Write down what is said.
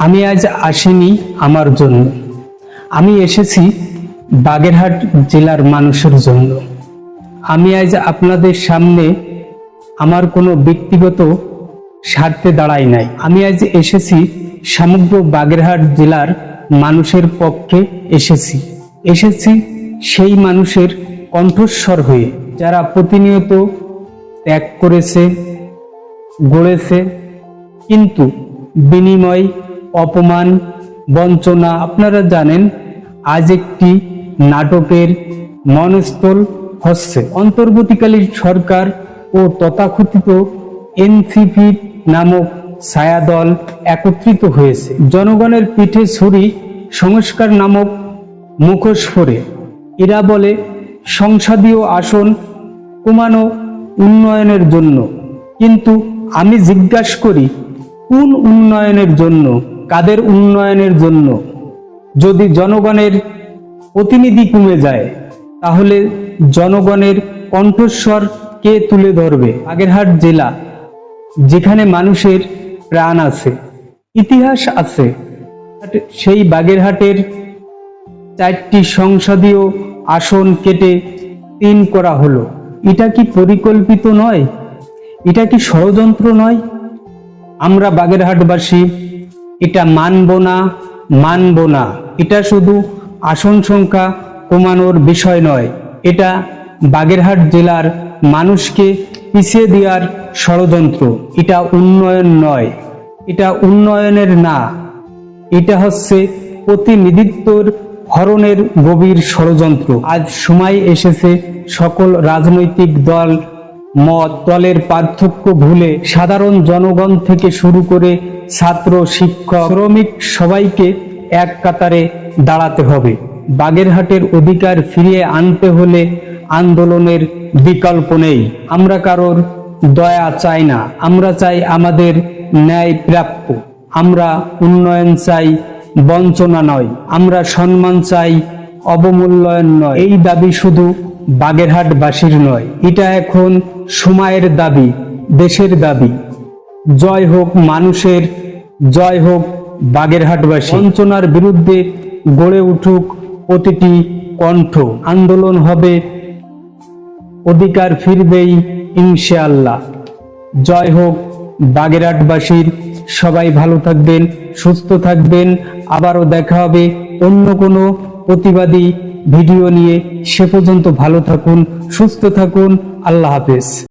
আমি আজ আসিনি আমার জন্য, আমি এসেছি বাগেরহাট জেলার মানুষের জন্য। আমি আজ আপনাদের সামনে আমার কোনো ব্যক্তিগত স্বার্থে দাঁড়াই নাই। আমি আজ এসেছি সমগ্র বাগেরহাট জেলার মানুষের পক্ষে এসেছি সেই মানুষের কণ্ঠস্বর হয়ে, যারা প্রতিনিয়ত ত্যাগ করেছে, গড়েছে, কিন্তু বিনিময়, অপমান, বঞ্চনা। আপনারা জানেন আজ একটি নাটকের মনস্থল হচ্ছে। অন্তর্বর্তীকালীন সরকার ও তথাকথিত এনসিপি নামক ছায়াদল একত্রিত হয়েছে জনগণের পিঠে ছুরি সংস্কার নামক মুখোশ পরে। এরা বলে সংসদীয় আসন কমানো উন্নয়নের জন্য, কিন্তু আমি জিজ্ঞাসা করি কোন উন্নয়নের জন্য, কাদের উন্নয়নের জন্য? যদি জনগণের প্রতিনিধি কমে যায়, তাহলে জনগণের কণ্ঠস্বর কে তুলে ধরবে? বাগেরহাট জেলা, যেখানে মানুষের প্রাণ আছে, ইতিহাস আছে, সেই বাগেরহাটের 4টি সংসদীয় আসন কেটে 3 করা হলো। এটা কি পরিকল্পিত নয়? এটা কি ষড়যন্ত্র নয়? আমরা বাগেরহাটবাসী এটা মানব না। এটা শুধু আসন সংখ্যা কমানোর বিষয় নয়, এটা বাগেরহাট জেলার মানুষকে পিছিয়ে দেওয়ার ষড়যন্ত্র। এটা উন্নয়ন নয়, এটা উন্নয়নের না, এটা হচ্ছে প্রতিনিধিত্বর হরণের গভীর ষড়যন্ত্র। আজ সময় এসেছে সকল রাজনৈতিক দল, মত, দলের পার্থক্য ভুলে সাধারণ জনগণ থেকে শুরু করে ছাত্র, শিক্ষক, শ্রমিক সবাইকে এক কাতারে দাঁড়াতে হবে। বাগেরহাটের অধিকার ফিরিয়ে আনতে হলে আন্দোলনের বিকল্প নেই। আমরা কারোর দয়া চাই না, আমরা চাই আমাদের ন্যায় প্রাপ্য। আমরা উন্নয়ন চাই, বঞ্চনা নয়। আমরা সম্মান চাই, অবমূল্যায়ন নয়। এই দাবি শুধু বাগেরহাটবাসীর নয়, এটা এখন সময়ের দাবি, দেশের দাবি। জয় হোক মানুষের, জয় হোক বাগেরহাটবাসী। বঞ্চনার বিরুদ্ধে গড়ে উঠুক প্রতিটি কণ্ঠ। আন্দোলন হবে, অধিকার ফিরবেই ইনশাআল্লাহ। জয় হোক বাগেরহাটবাসীর। সবাই ভালো থাকবেন, সুস্থ থাকবেন। আবারও দেখা হবে অন্য কোনো প্রতিবাদী ভিডিও নিয়ে। সে পর্যন্ত ভালো থাকুন, সুস্থ থাকুন। আল্লাহ হাফেজ।